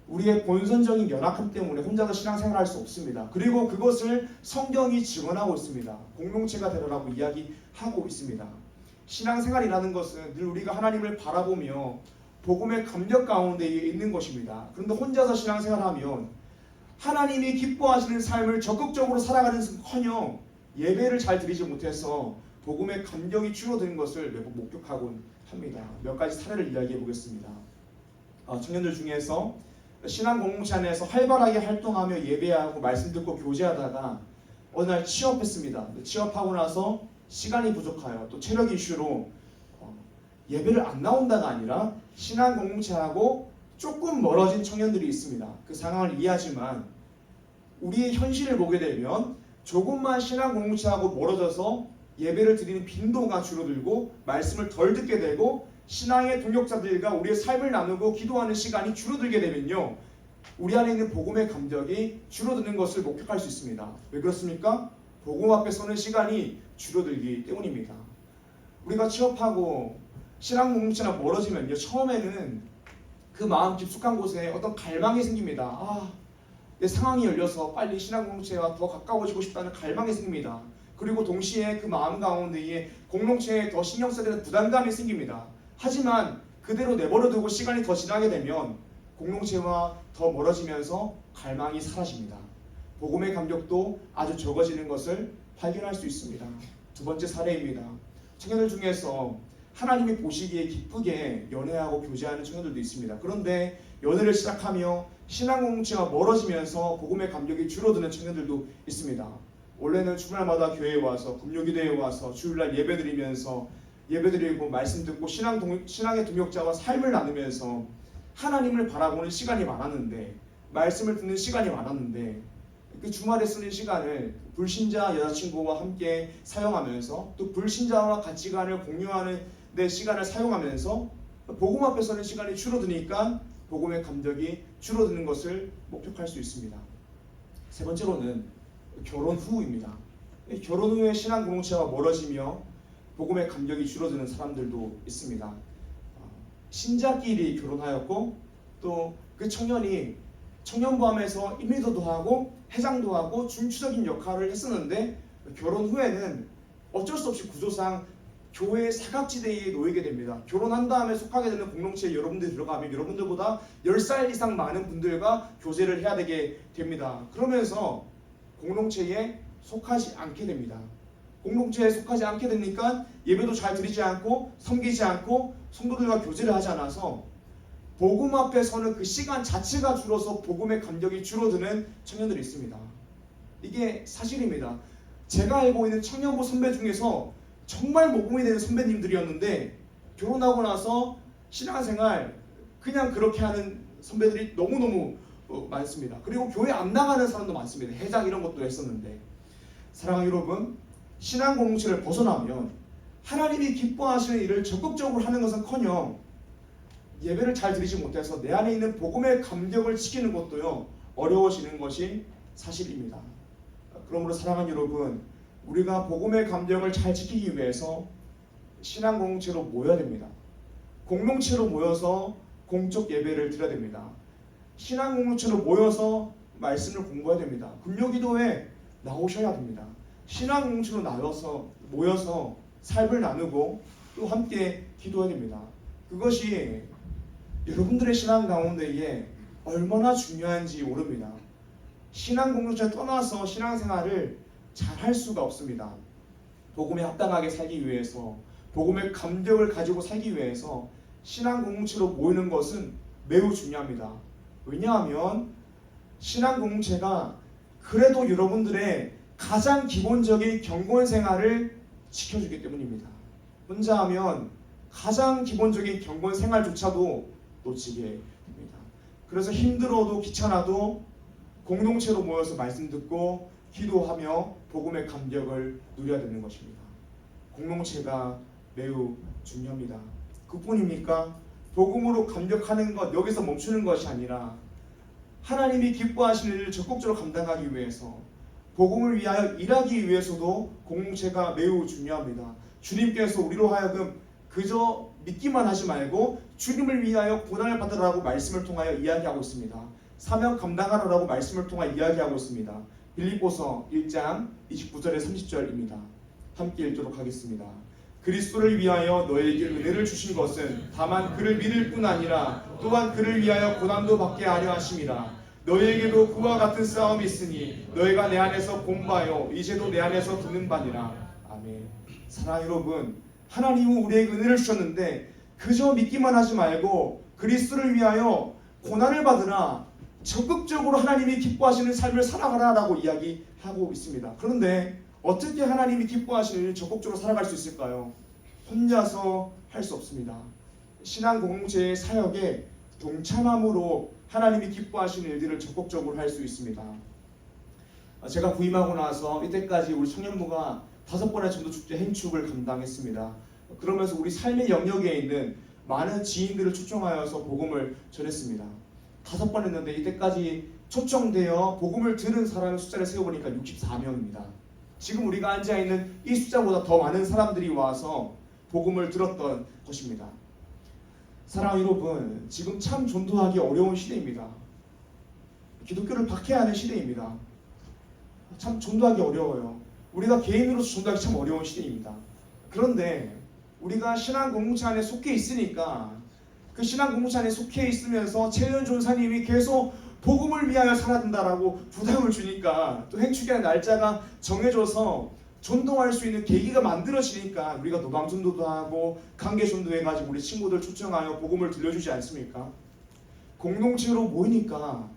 우리의 본선적인 연약함 때문에 혼자서 신앙생활할 수 없습니다. 그리고 그것을 성경이 증언하고 있습니다. 공동체가 되라고 이야기하고 있습니다. 신앙생활이라는 것은 늘 우리가 하나님을 바라보며 복음의 감격 가운데 있는 것입니다. 그런데 혼자서 신앙생활하면 하나님이 기뻐하시는 삶을 적극적으로 살아가는커녕 예배를 잘 드리지 못해서 복음의 감격이 줄어드는 것을 매번 목격하곤 합니다. 몇 가지 사례를 이야기해 보겠습니다. 청년들 중에서 신앙 공동체 안에서 활발하게 활동하며 예배하고 말씀 듣고 교제하다가 어느 날 취업했습니다. 취업하고 나서 시간이 부족하여 또 체력 이슈로 예배를 안 나온다가 아니라 신앙 공동체하고 조금 멀어진 청년들이 있습니다. 그 상황을 이해하지만 우리의 현실을 보게 되면 조금만 신앙 공동체하고 멀어져서 예배를 드리는 빈도가 줄어들고 말씀을 덜 듣게 되고 신앙의 동역자들과 우리의 삶을 나누고 기도하는 시간이 줄어들게 되면요, 우리 안에 있는 복음의 감격이 줄어드는 것을 목격할 수 있습니다. 왜 그렇습니까? 복음 앞에 서는 시간이 줄어들기 때문입니다. 우리가 취업하고 신앙 공동체랑 멀어지면요, 처음에는 그 마음 깊숙한 곳에 어떤 갈망이 생깁니다. 내 상황이 열려서 빨리 신앙 공동체와 더 가까워지고 싶다는 갈망이 생깁니다. 그리고 동시에 그 마음 가운데에 공동체에 더 신경 써야 되는 부담감이 생깁니다. 하지만 그대로 내버려두고 시간이 더 지나게 되면 공동체와 더 멀어지면서 갈망이 사라집니다. 복음의 감격도 아주 적어지는 것을 발견할 수 있습니다. 두 번째 사례입니다. 청년들 중에서 하나님이 보시기에 기쁘게 연애하고 교제하는 청년들도 있습니다. 그런데 연애를 시작하며 신앙 공동체와 멀어지면서 복음의 감격이 줄어드는 청년들도 있습니다. 원래는 주말마다 교회에 와서 금요기도에 와서 주일날 예배드리면서 예배드리고 말씀 듣고 신앙의 동역자와 삶을 나누면서 하나님을 바라보는 시간이 많았는데, 말씀을 듣는 시간이 많았는데, 그 주말에 쓰는 시간을 불신자 여자친구와 함께 사용하면서 또 불신자와 가치관을 공유하는 데 시간을 사용하면서 복음 앞에 서는 시간이 줄어드니까 복음의 감격이 줄어드는 것을 목격할 수 있습니다. 세 번째로는 결혼 후입니다. 결혼 후에 신앙 공동체와 멀어지며 복음의 감격이 줄어드는 사람들도 있습니다. 신자끼리 결혼하였고 또 그 청년이 청년부함에서 인리더도 하고 회장도 하고 중추적인 역할을 했었는데 결혼 후에는 어쩔 수 없이 구조상 교회의 사각지대에 놓이게 됩니다. 결혼한 다음에 속하게 되는 공동체에 여러분들이 들어가면 여러분들보다 10살 이상 많은 분들과 교제를 해야 되게 됩니다. 그러면서 공동체에 속하지 않게 됩니다. 공동체에 속하지 않게 되니까 예배도 잘 드리지 않고 섬기지 않고 성도들과 교제를 하지 않아서 복음 앞에 서는 그 시간 자체가 줄어서 복음의 감격이 줄어드는 청년들이 있습니다. 이게 사실입니다. 제가 알고 있는 청년부 선배 중에서 정말 모범이 되는 선배님들이었는데 결혼하고 나서 신앙생활 그냥 그렇게 하는 선배들이 너무너무 많습니다. 그리고 교회 안 나가는 사람도 많습니다. 회장 이런 것도 했었는데, 사랑하는 여러분, 신앙 공동체를 벗어나면 하나님이 기뻐하시는 일을 적극적으로 하는 것은커녕 예배를 잘 드리지 못해서 내 안에 있는 복음의 감격을 지키는 것도요 어려워지는 것이 사실입니다. 그러므로 사랑하는 여러분, 우리가 복음의 감격을 잘 지키기 위해서 신앙 공동체로 모여야 됩니다. 공동체로 모여서 공적 예배를 드려야 됩니다. 신앙 공동체로 모여서 말씀을 공부해야 됩니다. 금요기도에 나오셔야 됩니다. 신앙 공동체로 모여서 삶을 나누고 또 함께 기도해야 됩니다. 그것이 여러분들의 신앙 가운데에 얼마나 중요한지 모릅니다. 신앙 공동체를 떠나서 신앙생활을 잘 할 수가 없습니다. 복음에 합당하게 살기 위해서, 복음의 감격을 가지고 살기 위해서 신앙 공동체로 모이는 것은 매우 중요합니다. 왜냐하면 신앙 공동체가 그래도 여러분들의 가장 기본적인 경건 생활을 지켜주기 때문입니다. 혼자 하면 가장 기본적인 경건 생활조차도 놓치게 됩니다. 그래서 힘들어도 귀찮아도 공동체로 모여서 말씀 듣고 기도하며 복음의 감격을 누려야 되는 것입니다. 공동체가 매우 중요합니다. 그뿐입니까? 복음으로 감격하는 것, 여기서 멈추는 것이 아니라 하나님이 기뻐하시는 일을 적극적으로 감당하기 위해서, 복음을 위하여 일하기 위해서도 공동체가 매우 중요합니다. 주님께서 우리로 하여금 그저 믿기만 하지 말고 주님을 위하여 고난을 받으라고 말씀을 통하여 이야기하고 있습니다. 사명 감당하라고 말씀을 통하여 이야기하고 있습니다. 빌립보서 1장 29절에 30절입니다. 함께 읽도록 하겠습니다. 그리스도를 위하여 너에게 은혜를 주신 것은 다만 그를 믿을 뿐 아니라 또한 그를 위하여 고난도 받게 하려 하심이라. 너희에게도 그와 같은 싸움이 있으니 너희가 내 안에서 본바요 이제도 내 안에서 듣는 바니라. 아멘. 사랑하는 여러분, 하나님은 우리에게 은혜를 주셨는데 그저 믿기만 하지 말고 그리스도를 위하여 고난을 받으라, 적극적으로 하나님이 기뻐하시는 삶을 살아가라 라고 이야기하고 있습니다. 그런데 어떻게 하나님이 기뻐하시는 일을 적극적으로 살아갈 수 있을까요? 혼자서 할 수 없습니다. 신앙 공동체의 사역에 동참함으로 하나님이 기뻐하시는 일들을 적극적으로 할 수 있습니다. 제가 부임하고 나서 이때까지 우리 청년부가 5번의 전도축제 행축을 감당했습니다. 그러면서 우리 삶의 영역에 있는 많은 지인들을 초청하여서 복음을 전했습니다. 5번 했는데 이때까지 초청되어 복음을 들은 사람의 숫자를 세어보니까 64명입니다. 지금 우리가 앉아있는 이 숫자보다 더 많은 사람들이 와서 복음을 들었던 것입니다. 사랑하는 여러분, 지금 참 전도하기 어려운 시대입니다. 기독교를 박해하는 시대입니다. 참 전도하기 어려워요. 우리가 개인으로서 전도하기 참 어려운 시대입니다. 그런데 우리가 신앙 공동체 안에 속해 있으니까 그 신앙 공동체 안에 속해 있으면서 최현 전사님이 계속 복음을 위하여 살아야 된다라고 부담을 주니까 또 행축의 날짜가 정해져서 전도할 수 있는 계기가 만들어지니까 우리가 노방전도도 하고 강계전도 해가지고 우리 친구들 초청하여 복음을 들려주지 않습니까? 공동체로 모이니까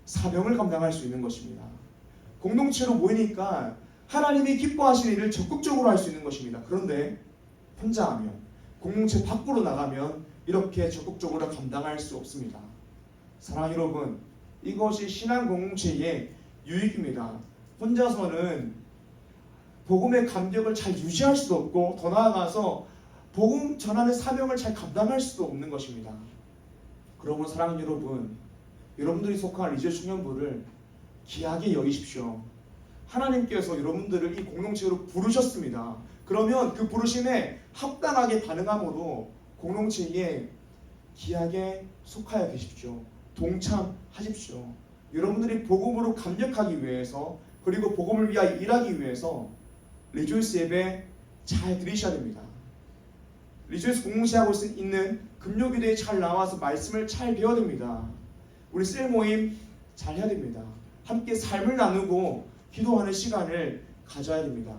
사명을 감당할 수 있는 것입니다. 공동체로 모이니까 하나님이 기뻐하시는 일을 적극적으로 할 수 있는 것입니다. 그런데 혼자 하면, 공동체 밖으로 나가면 이렇게 적극적으로 감당할 수 없습니다. 사랑하는 여러분, 이것이 신앙 공동체의 유익입니다. 혼자서는 복음의 감격을 잘 유지할 수도 없고 더 나아가서 복음 전하는 사명을 잘 감당할 수도 없는 것입니다. 그러므로 사랑하는 여러분, 여러분들이 속한 리즈 청년부를 귀하게 여기십시오. 하나님께서 여러분들을 이 공동체로 부르셨습니다. 그러면 그 부르심에 합당하게 반응함으로 공동체에 귀하게 속하여 계십시오. 동참하십시오. 여러분들이 복음으로 감격하기 위해서, 그리고 복음을 위하여 일하기 위해서 리조이스 예배 잘 드리셔야 됩니다. 리조에서 공동체하고 있는 금요기도에 잘 나와서 말씀을 잘 배워야 됩니다. 우리 셀 모임 잘 해야 됩니다. 함께 삶을 나누고 기도하는 시간을 가져야 됩니다.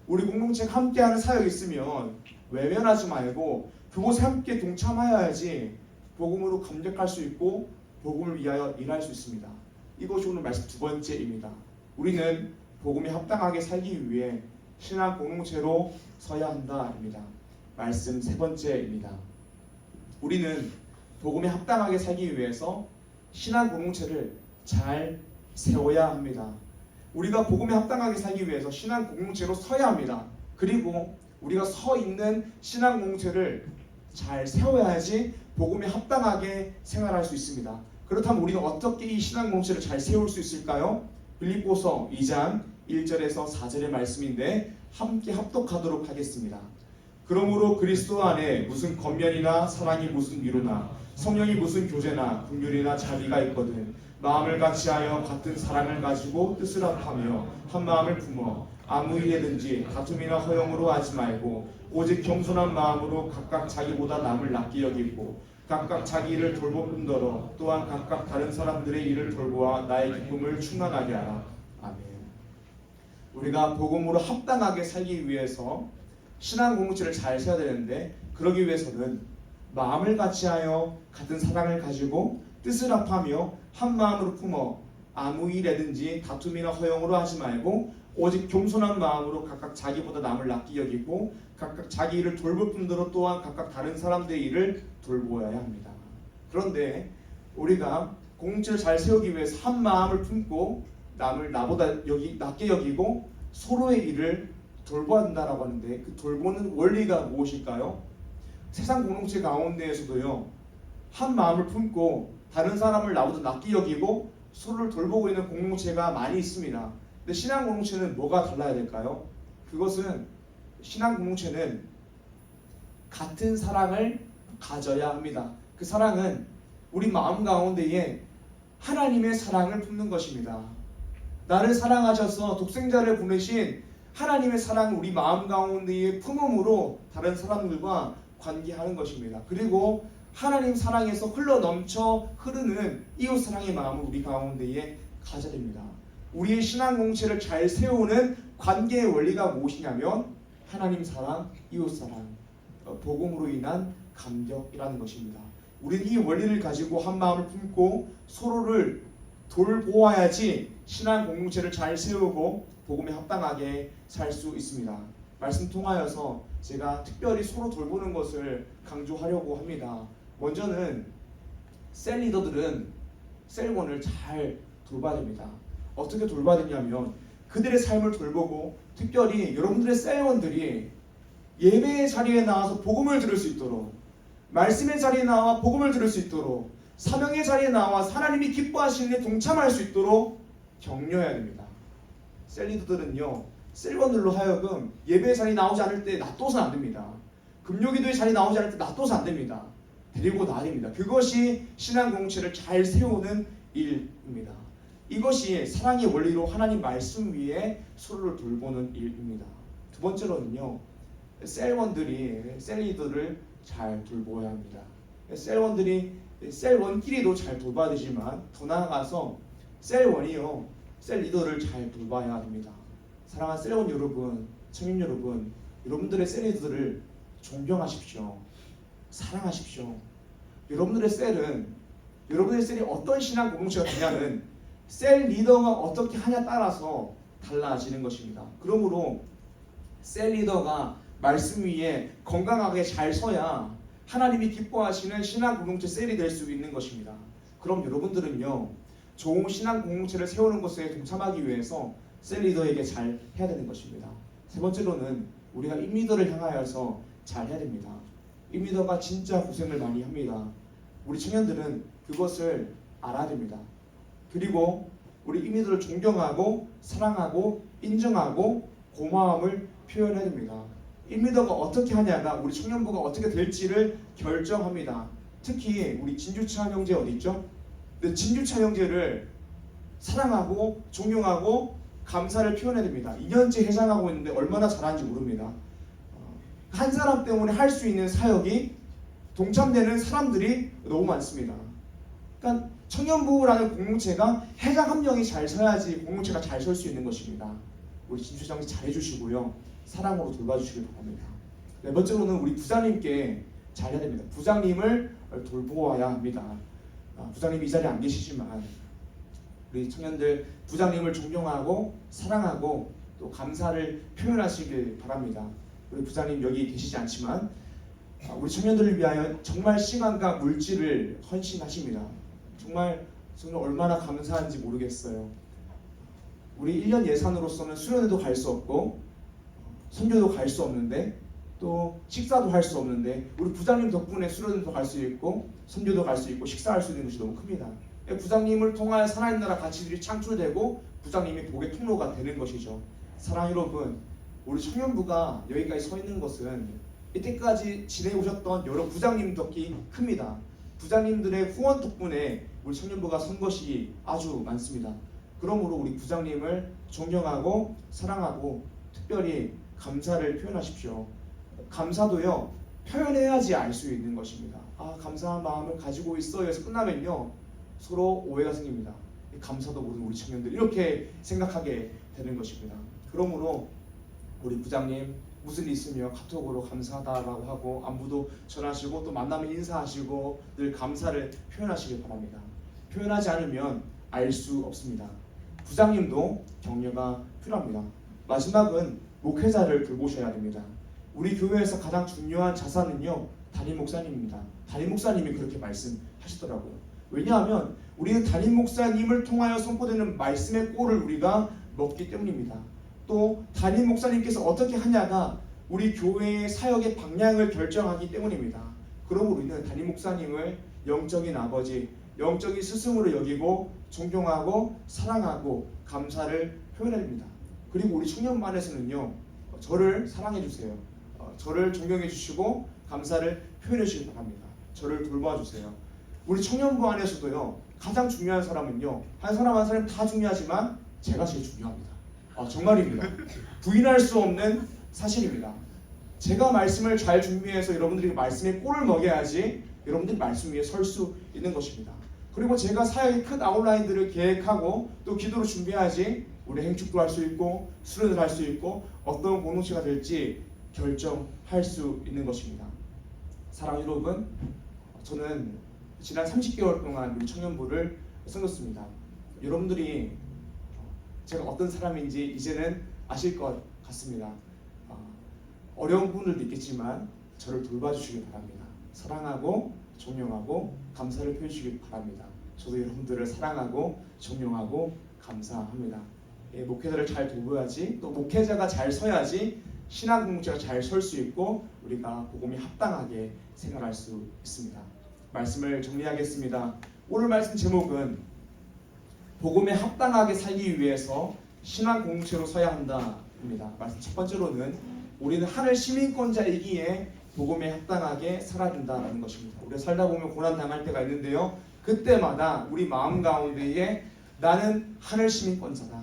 우리 공동체가 함께하는 사역이 있으면 외면하지 말고 그곳에 함께 동참하여야지 복음으로 감격할 수 있고 복음을 위하여 일할 수 있습니다. 이것이 오늘 말씀 두 번째입니다. 우리는 복음에 합당하게 살기 위해 신앙 공동체로 서야 한다입니다. 말씀 세 번째입니다. 우리는 복음에 합당하게 살기 위해서 신앙 공동체를 잘 세워야 합니다. 우리가 복음에 합당하게 살기 위해서 신앙 공동체로 서야 합니다. 그리고 우리가 서 있는 신앙 공동체를 잘 세워야지 복음에 합당하게 생활할 수 있습니다. 그렇다면 우리는 어떻게 이 신앙 공동체를 잘 세울 수 있을까요? 빌립보서 2장 1절에서 4절의 말씀인데 함께 합독하도록 하겠습니다. 그러므로 그리스도 안에 무슨 겉면이나 사랑이 무슨 위로나 성령이 무슨 교제나 긍휼이나 자비가 있거든 마음을 같이하여 같은 사랑을 가지고 뜻을 합하며 한 마음을 품어 아무 일에든지 다툼이나 허용으로 하지 말고 오직 겸손한 마음으로 각각 자기보다 남을 낫게 여기고 각각 자기 일을 돌볼 뿐더러 또한 각각 다른 사람들의 일을 돌보아 나의 기쁨을 충만하게 하라. 아멘. 우리가 복음으로 합당하게 살기 위해서 신앙 공동체를 잘 세워야 되는데 그러기 위해서는 마음을 같이하여 같은 사랑을 가지고 뜻을 합하며 한 마음으로 품어 아무 일에든지 다툼이나 허용으로 하지 말고 오직 겸손한 마음으로 각각 자기보다 남을 낫게 여기고 각각 자기 일을 돌볼 뿐더러 또한 각각 다른 사람들의 일을 돌보아야 합니다. 그런데 우리가 공동체를 잘 세우기 위해서 한 마음을 품고 남을 나보다 낫게 여기고 서로의 일을 돌봐야 한다라고 하는데 그 돌보는 원리가 무엇일까요? 세상 공동체 가운데에서도요 한 마음을 품고 다른 사람을 나보다 낫게 여기고 서로를 돌보고 있는 공동체가 많이 있습니다. 근데 신앙 공동체는 뭐가 달라야 될까요? 그것은 신앙 공동체는 같은 사랑을 가져야 합니다. 그 사랑은 우리 마음 가운데에 하나님의 사랑을 품는 것입니다. 나를 사랑하셔서 독생자를 보내신 하나님의 사랑을 우리 마음 가운데에 품음으로 다른 사람들과 관계하는 것입니다. 그리고 하나님 사랑에서 흘러넘쳐 흐르는 이웃 사랑의 마음을 우리 가운데에 가져야 됩니다. 우리의 신앙 공동체를 잘 세우는 관계의 원리가 무엇이냐면 하나님 사랑, 이웃 사랑, 복음으로 인한 감격이라는 것입니다. 우리는 이 원리를 가지고 한 마음을 품고 서로를 돌보아야지 신앙 공동체를 잘 세우고 복음에 합당하게 살 수 있습니다. 말씀 통하여서 제가 특별히 서로 돌보는 것을 강조하려고 합니다. 먼저는 셀 리더들은 셀원을 잘 돌봐야 됩니다. 어떻게 돌봐야 되냐면 그들의 삶을 돌보고 특별히 여러분들의 셀원들이 예배의 자리에 나와서 복음을 들을 수 있도록 말씀의 자리에 나와 복음을 들을 수 있도록 사명의 자리에 나와 하나님이 기뻐하시는 데 동참할 수 있도록 격려해야 됩니다. 셀 리더들은요 셀원들로 하여금 예배의 자리에 나오지 않을 때 놔둬서는 안 됩니다. 금요기도의 자리에 나오지 않을 때 놔둬서 안 됩니다. 데리고 나야 됩니다. 그것이 신앙 공동체를 잘 세우는 일입니다. 이것이 사랑의 원리로 하나님 말씀 위에 서로를 돌보는 일입니다. 두 번째로는요 셀원들이 셀 리더를 잘 돌보아야 합니다. 셀원들이 셀원끼리도 잘 돌봐야 되지만 더 나아가서 셀원이요 셀 리더를 잘 돌봐야 됩니다. 사랑하는 셀원 여러분, 청년 여러분, 여러분들의 셀 리더를 존경하십시오. 사랑하십시오. 여러분들의 셀이 어떤 신앙 공동체가 되냐는 셀 리더가 어떻게 하냐 따라서 달라지는 것입니다. 그러므로 셀 리더가 말씀 위에 건강하게 잘 서야 하나님이 기뻐하시는 신앙 공동체 셀이 될 수 있는 것입니다. 그럼 여러분들은요 좋은 신앙 공동체를 세우는 것에 동참하기 위해서 셀 리더에게 잘 해야 되는 것입니다. 세 번째로는 우리가 임리더를 향하여서 잘 해야 됩니다. 임리더가 진짜 고생을 많이 합니다. 우리 청년들은 그것을 알아야 됩니다. 그리고 우리 임리더를 존경하고 사랑하고 인정하고 고마움을 표현해야 됩니다. 임리더가 어떻게 하냐가 우리 청년부가 어떻게 될지를 결정합니다. 특히 우리 진주찬 형제 어디 있죠? 근데 진주찬 형제를 사랑하고 존경하고 감사를 표현해야 됩니다. 2년째 회장하고 있는데 얼마나 잘하는지 모릅니다. 한 사람 때문에 할 수 있는 사역이 동참되는 사람들이 너무 많습니다. 그러니까 청년부라는 공동체가 회장 한 명이 잘 서야지 공동체가 잘 설 수 있는 것입니다. 우리 진수장님 잘해주시고요. 사랑으로 돌봐주시길 바랍니다. 네 번째로는 우리 부장님께 잘해야 됩니다. 부장님을 돌보아야 합니다. 부장님이 이 자리에 안 계시지만 우리 청년들 부장님을 존경하고 사랑하고 또 감사를 표현하시길 바랍니다. 우리 부장님 여기 계시지 않지만 우리 청년들을 위하여 정말 시간과 물질을 헌신하십니다. 정말 저는 얼마나 감사한지 모르겠어요. 우리 1년 예산으로서는 수련회도 갈 수 없고 선교도 갈 수 없는데 또 식사도 할 수 없는데 우리 부장님 덕분에 수련회도 갈 수 있고 선교도 갈 수 있고 식사할 수 있는 것이 너무 큽니다. 부장님을 통하여 살아있는 나라 가치들이 창출되고 부장님이 복의 통로가 되는 것이죠. 사랑 여러분, 우리 청년부가 여기까지 서 있는 것은 이때까지 지내오셨던 여러 부장님 덕이 큽니다. 부장님들의 후원 덕분에 우리 청년부가 선 것이 아주 많습니다. 그러므로 우리 부장님을 존경하고 사랑하고 특별히 감사를 표현하십시오. 감사도요, 표현해야지 알 수 있는 것입니다. 감사한 마음을 가지고 있어 여기서 끝나면요 서로 오해가 생깁니다. 감사도 모르는 우리 청년들 이렇게 생각하게 되는 것입니다. 그러므로 우리 부장님 무슨 일 있으면 카톡으로 감사하다라고 하고 안부도 전하시고 또 만나면 인사하시고 늘 감사를 표현하시길 바랍니다. 표현하지 않으면 알 수 없습니다. 부장님도 격려가 필요합니다. 마지막은 목회자를 돌보셔야 됩니다. 우리 교회에서 가장 중요한 자산은요 담임 목사님입니다. 담임 목사님이 그렇게 말씀하시더라고요. 왜냐하면 우리는 담임 목사님을 통하여 선포되는 말씀의 꼴을 우리가 먹기 때문입니다. 또 담임 목사님께서 어떻게 하냐가 우리 교회의 사역의 방향을 결정하기 때문입니다. 그러므로 우리는 담임 목사님을 영적인 아버지, 영적인 스승으로 여기고 존경하고 사랑하고 감사를 표현해야 됩니다. 그리고 우리 청년반에서는요 저를 사랑해 주세요. 저를 존경해 주시고 감사를 표현해 주시기 바랍니다. 저를 돌봐 주세요. 우리 청년부 안에서도요 가장 중요한 사람은요 한 사람 한 사람 다 중요하지만 제가 제일 중요합니다. 정말입니다. 부인할 수 없는 사실입니다. 제가 말씀을 잘 준비해서 여러분들이 말씀에 꼴을 먹여야지 여러분들이 말씀 위에 설 수 있는 것입니다. 그리고 제가 사역의 큰 아웃라인들을 계획하고 또 기도로 준비해야지 우리 행축도 할 수 있고 수련을 할 수 있고 어떤 공동체가 될지 결정할 수 있는 것입니다. 사랑 여러분, 저는 지난 30개월 동안 우리 청년부를 섬겼습니다. 여러분들이 제가 어떤 사람인지 이제는 아실 것 같습니다. 어려운 부분들도 있겠지만 저를 돌봐주시기 바랍니다. 사랑하고 존경하고 감사를 표해주시기 바랍니다. 저도 여러분들을 사랑하고 존경하고 감사합니다. 목회자를 잘 돌봐야지 또 목회자가 잘 서야지 신앙 공동체가 잘 설 수 있고 우리가 복음이 합당하게 생활할 수 있습니다. 말씀을 정리하겠습니다. 오늘 말씀 제목은 복음에 합당하게 살기 위해서 신앙 공동체로 서야 한다입니다. 말씀 첫 번째로는 우리는 하늘 시민권자이기에 복음에 합당하게 살아야 된다는 것입니다. 우리가 살다 보면 고난 당할 때가 있는데요. 그때마다 우리 마음 가운데에 나는 하늘 시민권자다.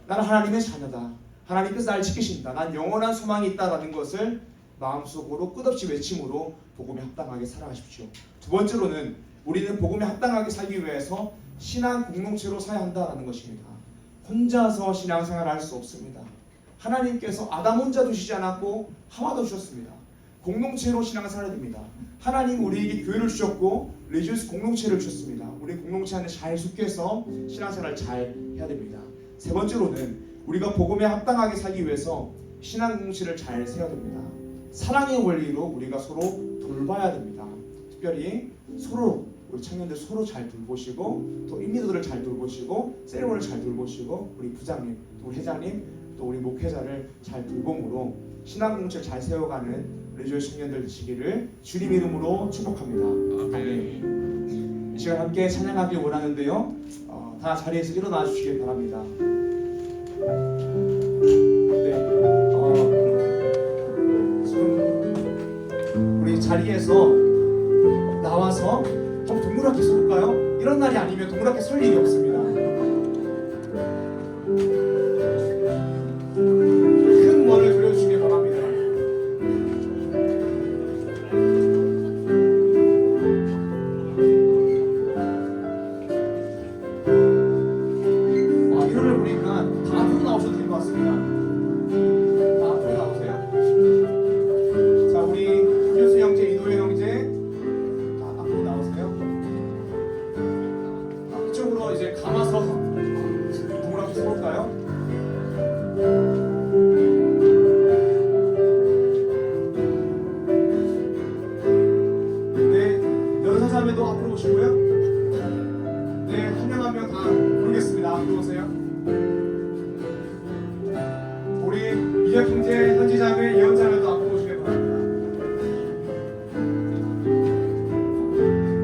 나는 하나님의 자녀다. 하나님께서 나를 지키신다. 난 영원한 소망이 있다라는 것을 마음속으로 끝없이 외침으로 복음에 합당하게 살아가십시오. 두 번째로는 우리는 복음에 합당하게 살기 위해서 신앙 공동체로 서야 한다는 것입니다. 혼자서 신앙생활을 할 수 없습니다. 하나님께서 아담 혼자 두시지 않았고 하와도 주셨습니다. 공동체로 신앙생활을 해야 됩니다. 하나님 우리에게 교회를 주셨고 리지어스 공동체를 주셨습니다. 우리 공동체 안에 잘 속해서 신앙생활을 잘 해야 됩니다. 세 번째로는 우리가 복음에 합당하게 살기 위해서 신앙 공동체를 잘 세워야 됩니다. 사랑의 원리로 우리가 서로 돌봐야 됩니다. 특별히 서로 우리 청년들 서로 잘 돌보시고 또 인리더들을 잘 돌보시고 세리머니를 잘 돌보시고 우리 부장님, 또 우리 회장님, 또 우리 목회자를 잘 돌봄으로 신앙 공동체를 잘 세워가는 리지어스 청년들 되시기를 주님 이름으로 축복합니다. 아멘. 이 시간 함께 찬양하길 원하는데요. 다 자리에서 일어나 주시길 바랍니다. 지금 우리 자리에서 나와서 좀 동그랗게 서볼까요? 이런 날이 아니면 동그랗게 설 일이 없습니다. 큰 원을 그려주시길 바랍니다. 이제 감아서 동물 앞에 서볼까요? 네, 연사자매도 앞으로 오시고요. 네, 한 명 한 명 다 부르겠습니다. 앞으로 오세요. 우리 미혁 형제, 현지자매, 예언자매도 앞으로 오시길 바랍니다.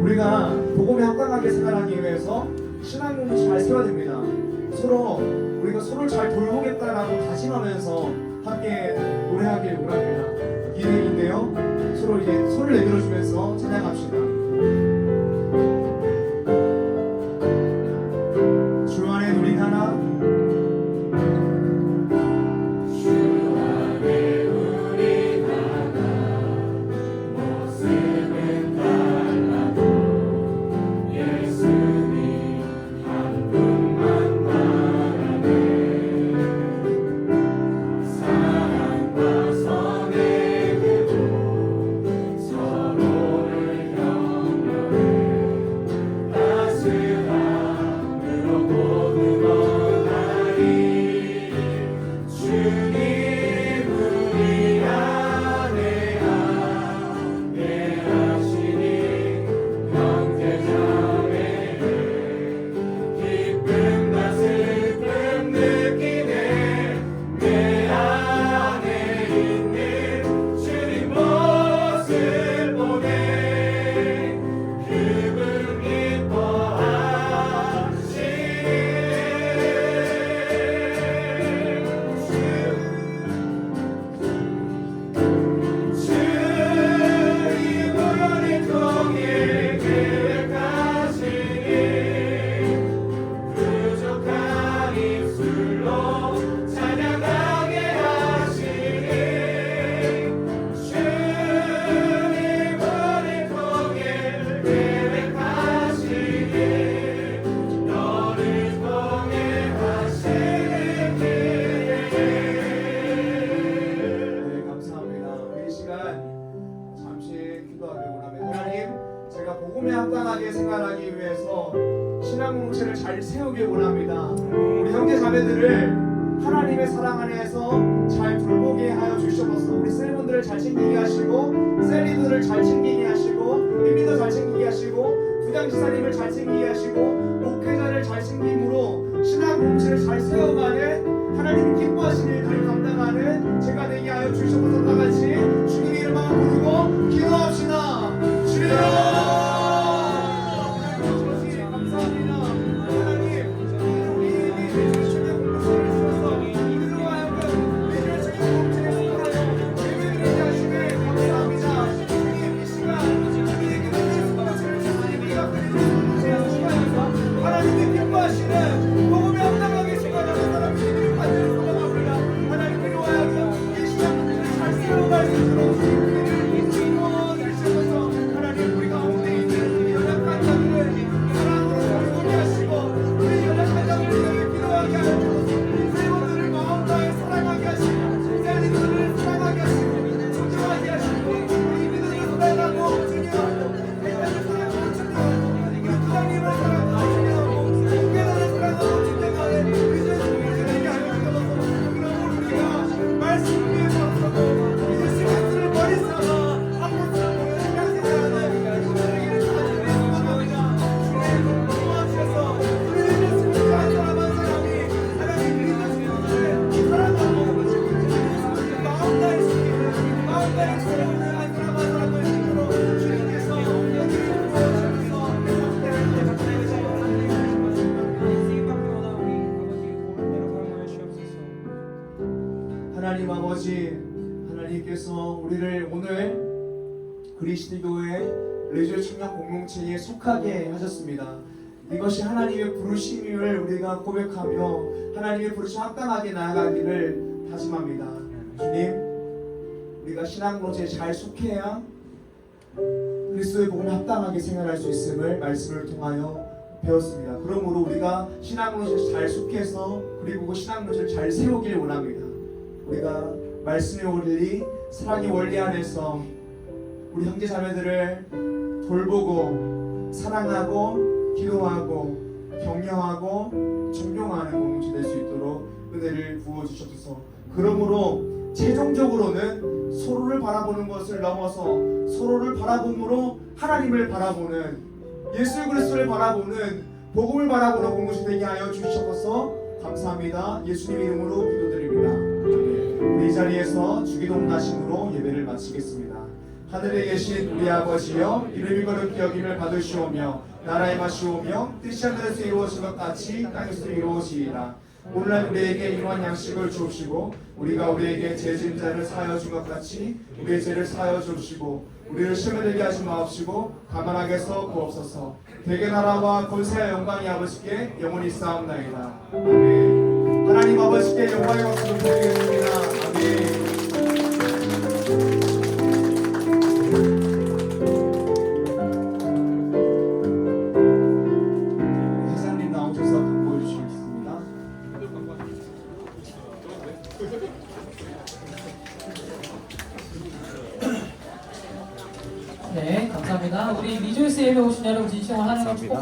우리가 복음에 합당하게 생활하기 위해서 신앙 공부 잘 세워야 됩니다. 우리가 서로를 잘 돌보겠다라고 다짐하면서 함께 노래하길 원합니다. 기회인데요. 서로 이제 손을 내밀어주면서 찬양합시다. 주 안에 우리 하나. 복음에 합당하게 생활하기 위해서 신앙 공동체를 잘 세우길 원합니다. 우리 형제 자매들을 하나님의 사랑 안에서 잘 돌보게 하여 주시옵소서. 우리 셀분들을 잘 챙기게 하시고 셀리들을 잘 챙기게 하시고 민비도 잘 챙기게 하시고 부장지사님을 잘 챙기게 하시고 목회자를 잘 챙김으로 신앙 공동체를 잘 세워가는 하나님이 기뻐하시는 일들을 감당하는 제가 되게 하여 주시옵소서. 다같이 주님의 이름만 부르고 기도합시다. 주여 하나님 아버지, 하나님께서 우리를 오늘 그리스도교회 레이저 청년 공동체에 속하게 하셨습니다. 이것이 하나님의 부르심을 우리가 고백하며 하나님의 부르심 합당하게 나아가기를 다짐합니다. 주님, 우리가 신앙 공동체에 잘 속해야 그리스도의 복음에 합당하게 생활할 수 있음을 말씀을 통하여 배웠습니다. 그러므로 우리가 신앙 공동체에 잘 속해서 그리고 신앙 공동체를 잘 세우길 원합니다. 우리가 말씀의 원리, 사랑의 원리 안에서 우리 형제 자매들을 돌보고 사랑하고 기도하고 격려하고 존경하는 공동체 될 수 있도록 은혜를 부어주셔서 그러므로 최종적으로는 서로를 바라보는 것을 넘어서 서로를 바라봄으로 하나님을 바라보는 예수 그리스도를 바라보는 복음을 바라보는 공동체 되게 하여 주셔서 감사합니다. 예수님 이름으로 기도드립니다. 우리 이 자리에서 주기도문 다심으로 예배를 마치겠습니다. 하늘에 계신 우리 아버지여 이름이 거룩히 여김을 받으시오며 나라의 맛이오며 뜻이 하늘에서 이루어진 것 같이 땅에서 이루어지이다. 오늘날 우리에게 일용할 양식을 주옵시고 우리가 우리에게 죄진 자를 사하여 준 것 같이 우리의 죄를 사하여 주옵시고 우리를 시험에 들게 하지 마옵시고 가만하게 해서 구옵소서. 대개 나라와 권세와 영광이 아버지께 영원히 쌓옵나이다. 아멘. 하나님 아버지께 영광의 박수를 드리겠습니다. 아멘. 회장님 나오셔서 광고해 주시겠습니다. 네, 감사합니다. 우리 리조이스 예배 오신 여러분 진심으로 하나님 축복.